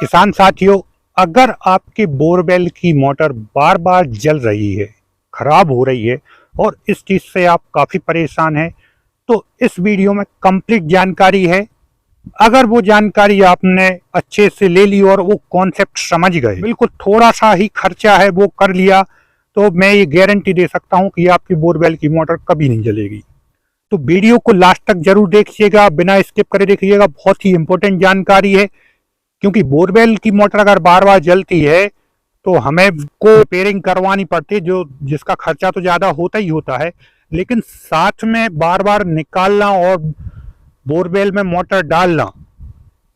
किसान साथियों, अगर आपके बोरवेल की मोटर बार बार जल रही है, खराब हो रही है और इस चीज से आप काफी परेशान हैं, तो इस वीडियो में कंप्लीट जानकारी है। अगर वो जानकारी आपने अच्छे से ले ली और वो कॉन्सेप्ट समझ गए, बिल्कुल थोड़ा सा ही खर्चा है वो कर लिया, तो मैं ये गारंटी दे सकता हूँ कि आपकी बोरवेल की मोटर कभी नहीं जलेगी। तो वीडियो को लास्ट तक जरूर देखिएगा, बिना स्किप करे देखिएगा, बहुत ही इंपॉर्टेंट जानकारी है। क्योंकि बोरवेल की मोटर अगर बार बार जलती है तो हमें को रिपेयरिंग करवानी पड़ती है, जो जिसका खर्चा तो ज्यादा होता ही होता है, लेकिन साथ में बार बार निकालना और बोरवेल में मोटर डालना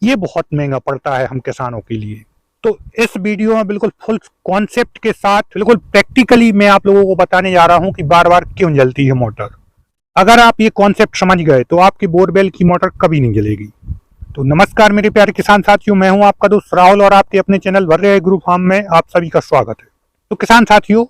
ये बहुत महंगा पड़ता है हम किसानों के लिए। तो इस वीडियो में बिल्कुल फुल कॉन्सेप्ट के साथ, बिल्कुल प्रैक्टिकली मैं आप लोगों को बताने जा रहा हूं कि बार बार क्यों जलती है मोटर। अगर आप ये कॉन्सेप्ट समझ गए तो आपकी बोरवेल की मोटर कभी नहीं जलेगी। तो नमस्कार मेरे प्यारे किसान साथियों, मैं हूं आपका दोस्त राहुल और आपके अपने चैनल वर्रे एग्रो फार्म में आप सभी का स्वागत है। तो किसान साथियों,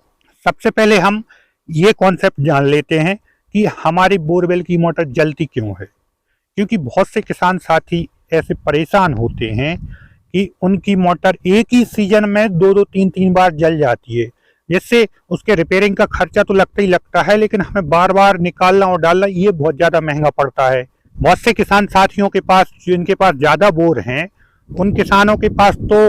सबसे पहले हम ये कॉन्सेप्ट जान लेते हैं कि हमारी बोरवेल की मोटर जलती क्यों है। क्योंकि बहुत से किसान साथी ऐसे परेशान होते हैं कि उनकी मोटर एक ही सीजन में दो तीन तीन बार जल जाती है, जिससे उसके रिपेयरिंग का खर्चा तो लगता ही लगता है, लेकिन हमें बार बार निकालना और डालना ये बहुत ज़्यादा महंगा पड़ता है। बहुत से किसान साथियों के पास, जिनके पास ज़्यादा बोर हैं, उन किसानों के पास तो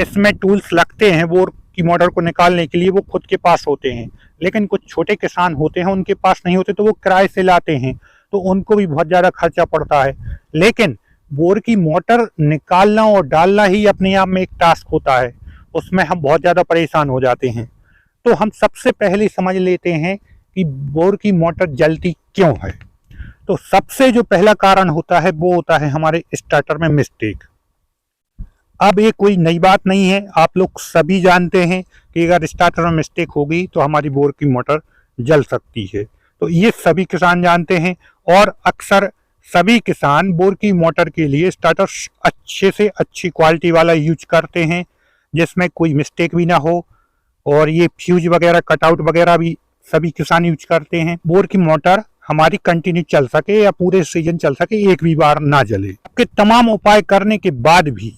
इसमें टूल्स लगते हैं बोर की मोटर को निकालने के लिए, वो खुद के पास होते हैं। लेकिन कुछ छोटे किसान होते हैं, उनके पास नहीं होते, तो वो किराए से लाते हैं, तो उनको भी बहुत ज़्यादा खर्चा पड़ता है। लेकिन बोर की मोटर निकालना और डालना ही अपने आप में एक टास्क होता है, उसमें हम बहुत ज़्यादा परेशान हो जाते हैं। तो हम सबसे पहले समझ लेते हैं कि बोर की मोटर जलती क्यों है। तो सबसे जो पहला कारण होता है वो होता है हमारे स्टार्टर में मिस्टेक। अब ये कोई नई बात नहीं है, आप लोग सभी जानते हैं कि अगर स्टार्टर में मिस्टेक होगी तो हमारी बोर की मोटर जल सकती है। तो ये सभी किसान जानते हैं और अक्सर सभी किसान बोर की मोटर के लिए स्टार्टर अच्छे से अच्छी क्वालिटी वाला यूज करते हैं, जिसमें कोई मिस्टेक भी ना हो, और ये फ्यूज वगैरह कटआउट वगैरह भी सभी किसान यूज करते हैं। बोर की मोटर हमारी कंटिन्यू चल सके या पूरे सीजन चल सके, एक भी बार ना जले। आपके तमाम उपाय करने के बाद भी,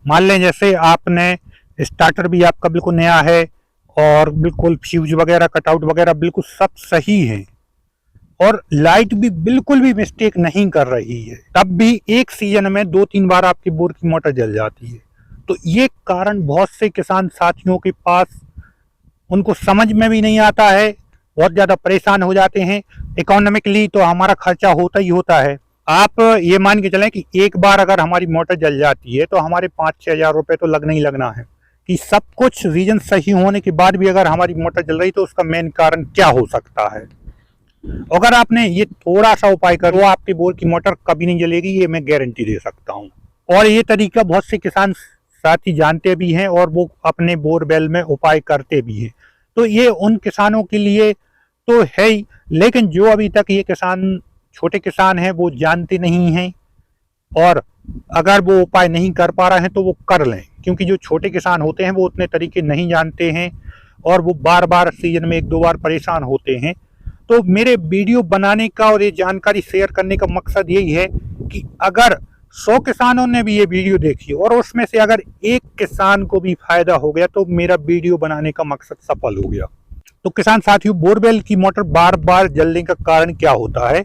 मान लें जैसे आपने स्टार्टर भी आपका बिल्कुल नया है और बिल्कुल फ्यूज वगैरह कटआउट वगैरह बिल्कुल सब सही है और लाइट भी बिल्कुल भी मिस्टेक नहीं कर रही है, तब भी एक सीजन में दो तीन बार आपकी बोर की मोटर जल जाती है। तो ये कारण बहुत से किसान साथियों के पास उनको समझ में भी नहीं आता है, बहुत ज़्यादा परेशान हो जाते हैं। इकोनॉमिकली तो हमारा खर्चा होता ही होता है। आप ये मान के चलें कि एक बार अगर हमारी मोटर जल जाती है तो हमारे 5-6 हज़ार रुपये तो लगना ही लगना है। कि सब कुछ रीजन सही होने के बाद भी अगर हमारी मोटर जल रही तो उसका मेन कारण क्या हो सकता है। अगर आपने ये थोड़ा सा उपाय करो, आपकी बोर की मोटर कभी नहीं जलेगी, ये मैं गारंटी दे सकता हूँ। और ये तरीका बहुत से किसान साथी जानते भी हैं और वो अपने बोरवेल में उपाय करते भी हैं। तो ये उन किसानों के लिए तो है ही, लेकिन जो अभी तक ये किसान, छोटे किसान हैं, वो जानते नहीं हैं और अगर वो उपाय नहीं कर पा रहे हैं तो वो कर लें। क्योंकि जो छोटे किसान होते हैं वो उतने तरीके नहीं जानते हैं और वो बार बार सीजन में एक दो बार परेशान होते हैं। तो मेरे वीडियो बनाने का और ये जानकारी शेयर करने का मकसद यही है कि अगर 100 किसानों ने भी ये वीडियो देखी और उसमें से अगर एक किसान को भी फायदा हो गया तो मेरा वीडियो बनाने का मकसद सफल हो गया। तो किसान साथियों, बोरवेल की मोटर बार बार जलने का कारण क्या होता है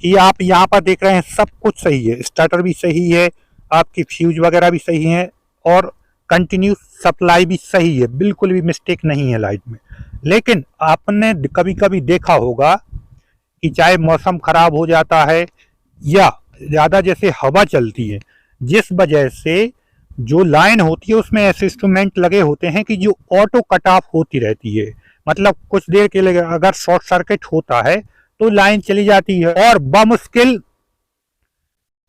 कि आप यहाँ पर देख रहे हैं सब कुछ सही है, स्टार्टर भी सही है, आपकी फ्यूज वगैरह भी सही है और कंटिन्यू सप्लाई भी सही है, बिल्कुल भी मिस्टेक नहीं है लाइट में। लेकिन आपने कभी कभी देखा होगा कि चाहे मौसम खराब हो जाता है या ज़्यादा जैसे हवा चलती है, जिस वजह से जो लाइन होती है उसमें ऐसे इंस्ट्रूमेंट लगे होते हैं कि जो ऑटो कट ऑफ होती रहती है। मतलब कुछ देर के लिए अगर शॉर्ट सर्किट होता है तो लाइन चली जाती है और बमुश्किल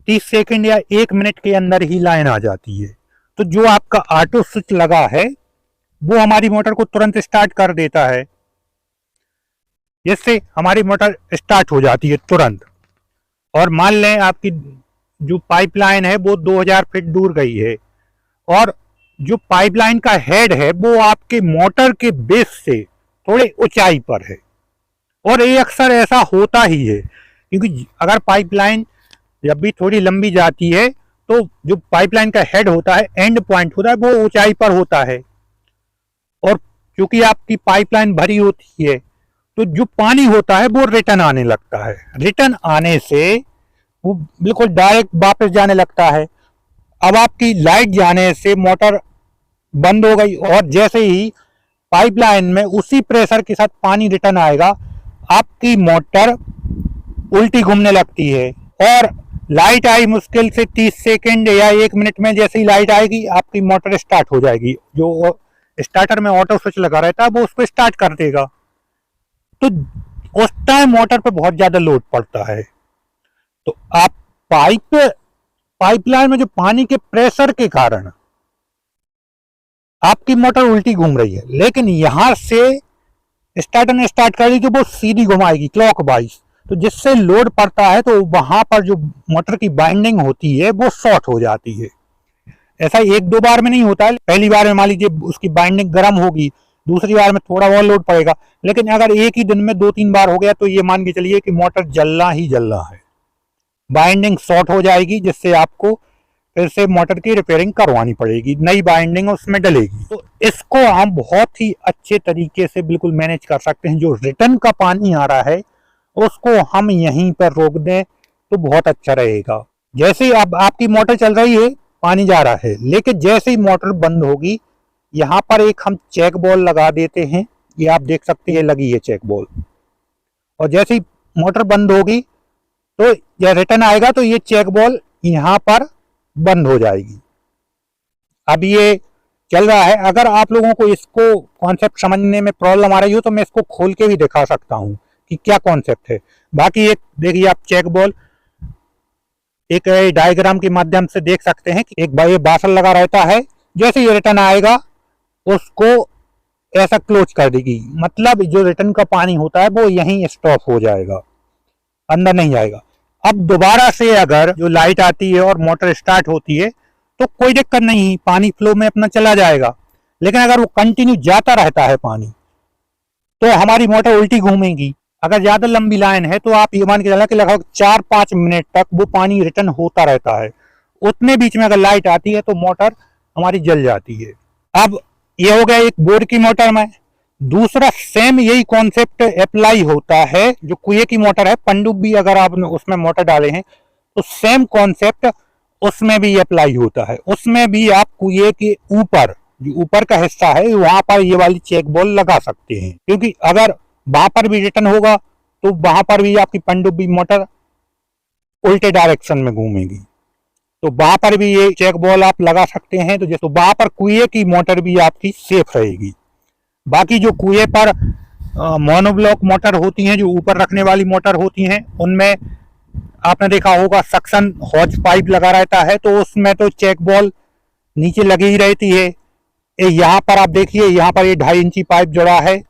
30 सेकंड या 1 मिनट के अंदर ही लाइन आ जाती है। तो जो आपका ऑटो स्विच लगा है वो हमारी मोटर को तुरंत स्टार्ट कर देता है, जिससे हमारी मोटर स्टार्ट हो जाती है तुरंत। और मान लें आपकी जो पाइपलाइन है वो 2000 फीट दूर गई है और जो पाइपलाइन का हेड है वो आपके मोटर के बेस से थोड़े ऊंचाई पर है। और ये अक्सर ऐसा होता ही है, क्योंकि अगर पाइपलाइन जब भी थोड़ी लंबी जाती है तो जो पाइपलाइन का हेड होता है, एंड पॉइंट होता है, वो ऊंचाई पर होता है। और क्योंकि आपकी पाइपलाइन भरी होती है तो जो पानी होता है वो रिटर्न आने लगता है। रिटर्न आने से वो बिल्कुल डायरेक्ट वापस जाने लगता है। अब आपकी लाइट जाने से मोटर बंद हो गई और जैसे ही पाइपलाइन में उसी प्रेशर के साथ पानी रिटर्न आएगा, आपकी मोटर उल्टी घूमने लगती है। और लाइट आई मुश्किल से 30 सेकंड या 1 मिनट में, जैसे ही लाइट आएगी आपकी मोटर स्टार्ट हो जाएगी। जो स्टार्टर में ऑटो स्विच लगा रहता है वो उसको स्टार्ट कर देगा। तो उस टाइम मोटर पे बहुत ज्यादा लोड पड़ता है। तो आप पाइपलाइन में जो पानी के प्रेशर के कारण आपकी मोटर उल्टी घूम रही है, लेकिन यहां से स्टार्टर ने स्टार्ट कर दी तो वो सीधी घुमाएगी क्लॉकवाइज। तो जिससे लोड पड़ता है तो वहां पर जो मोटर की बाइंडिंग होती है वो शॉर्ट हो जाती है। ऐसा 1-2 बार में नहीं होता है। पहली बार में मान लीजिए उसकी बाइंडिंग गर्म होगी, दूसरी बार में थोड़ा और लोड पड़ेगा, लेकिन अगर एक ही दिन में 2-3 बार हो गया तो ये मान के चलिए कि मोटर जलना ही जलना है। बाइंडिंग शॉर्ट हो जाएगी, जिससे आपको फिर से मोटर की रिपेयरिंग करवानी पड़ेगी, नई बाइंडिंग उसमें डलेगी। तो इसको हम बहुत ही अच्छे तरीके से बिल्कुल मैनेज कर सकते हैं। जो रिटर्न का पानी आ रहा है उसको हम यहीं पर रोक दें तो बहुत अच्छा रहेगा। जैसे अब आपकी मोटर चल रही है, पानी जा रहा है, लेकिन जैसे ही मोटर बंद होगी यहाँ पर एक हम चेक बॉल लगा देते हैं। ये आप देख सकते हैं लगी है चेक बॉल। और जैसे ही मोटर बंद होगी तो यह रिटर्न आएगा तो ये चेक बॉल यहाँ पर बंद हो जाएगी। अब ये चल रहा है। अगर आप लोगों को इसको कॉन्सेप्ट समझने में प्रॉब्लम आ रही हो तो मैं इसको खोल के भी दिखा सकता हूँ कि क्या कॉन्सेप्ट है। बाकी एक देखिए आप चेक बॉल एक डायग्राम के माध्यम से देख सकते हैं कि एक बासल लगा रहता है। जैसे ये रिटर्न आएगा उसको ऐसा क्लोज कर देगी, मतलब जो रिटर्न का पानी होता है वो यहीं स्टॉप हो जाएगा, अंदर नहीं जाएगा। अब दोबारा से अगर जो लाइट आती है और मोटर स्टार्ट होती है तो कोई दिक्कत नहीं, पानी फ्लो में अपना चला जाएगा। लेकिन अगर वो कंटिन्यू जाता रहता है पानी तो हमारी मोटर उल्टी घूमेगी। अगर ज्यादा लंबी लाइन है तो आप ये मान के चला कि लगभग 4-5 मिनट तक वो पानी रिटर्न होता रहता है। उतने बीच में अगर लाइट आती है तो मोटर हमारी जल जाती है। अब ये हो गया एक बोर की मोटर में। दूसरा सेम यही कॉन्सेप्ट अप्लाई होता है जो कुएं की मोटर है, पनडुब्बी अगर आपने उसमें मोटर डाले हैं तो सेम कॉन्सेप्ट उसमें भी अप्लाई होता है। उसमें भी आप कुएं के ऊपर जो ऊपर का हिस्सा है वहां पर ये वाली चेक बॉल लगा सकते हैं, क्योंकि अगर वहां पर भी रिटर्न होगा तो वहां पर भी आपकी पनडुब्बी मोटर उल्टे डायरेक्शन में घूमेगी। तो वहां पर भी ये चेक बॉल आप लगा सकते हैं। तो वहां पर कुएं की मोटर भी आपकी सेफ रहेगी। बाकी जो कुएं पर मोनोब्लॉक मोटर होती हैं, जो ऊपर रखने वाली मोटर होती हैं, उनमें आपने देखा होगा सक्शन हॉज पाइप लगा रहता है, तो उसमें तो चेक बॉल नीचे लगी ही रहती है। यहाँ पर आप देखिए, यहाँ पर ये 2.5 इंची पाइप जुड़ा है,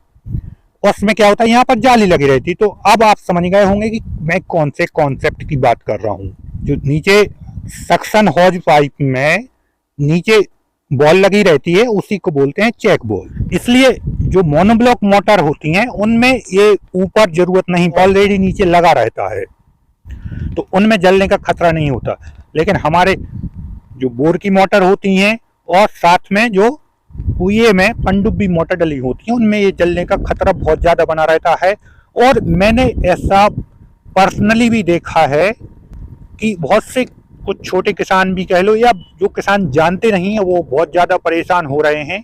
उसमें क्या होता है यहाँ पर जाली लगी रहती। तो अब आप समझ गए होंगे कि मैं कौन से कॉन्सेप्ट की बात कर रहा हूँ। जो नीचे सक्शन हॉज पाइप में नीचे बॉल लगी रहती है उसी को बोलते हैं चेक बॉल। इसलिए जो मोनोब्लॉक मोटर होती हैं उनमें ये ऊपर जरूरत नहीं, ऑलरेडी नीचे लगा रहता है, तो उनमें जलने का खतरा नहीं होता। लेकिन हमारे जो बोर की मोटर होती हैं और साथ में जो कुएं में पनडुब्बी मोटर डली होती है उनमें ये जलने का खतरा बहुत ज्यादा बना रहता है। और मैंने ऐसा पर्सनली भी देखा है कि बहुत से कुछ छोटे किसान भी कह लो या जो किसान जानते नहीं है वो बहुत ज्यादा परेशान हो रहे हैं।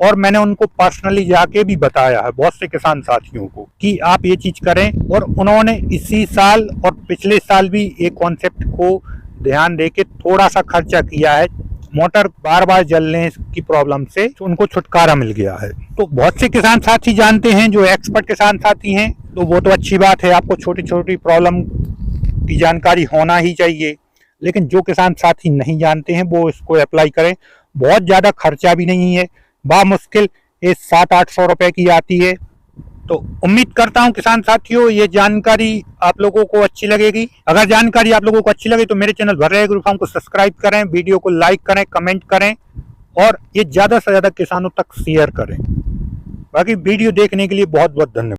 और मैंने उनको पर्सनली जाके भी बताया है बहुत से किसान साथियों को कि आप ये चीज करें। और उन्होंने इसी साल और पिछले साल भी एक कॉन्सेप्ट को ध्यान देके थोड़ा सा खर्चा किया है। मोटर बार बार जलने की प्रॉब्लम से उनको छुटकारा मिल गया है। तो बहुत से किसान साथी जानते हैं, जो एक्सपर्ट किसान साथी हैं, तो वो तो अच्छी बात है, आपको छोटी छोटी प्रॉब्लम की जानकारी होना ही चाहिए। लेकिन जो किसान साथी नहीं जानते हैं वो इसको अप्लाई करें। बहुत ज़्यादा खर्चा भी नहीं है, बामुश्किल ये 700-800 रुपए की आती है। तो उम्मीद करता हूं किसान साथियों ये जानकारी आप लोगों को अच्छी लगेगी। अगर जानकारी आप लोगों को अच्छी लगे तो मेरे चैनल भर रहे ग्रुप फार्म को सब्सक्राइब करें, वीडियो को लाइक करें, कमेंट करें और ये ज़्यादा से ज़्यादा किसानों तक शेयर करें। बाकी वीडियो देखने के लिए बहुत बहुत धन्यवाद।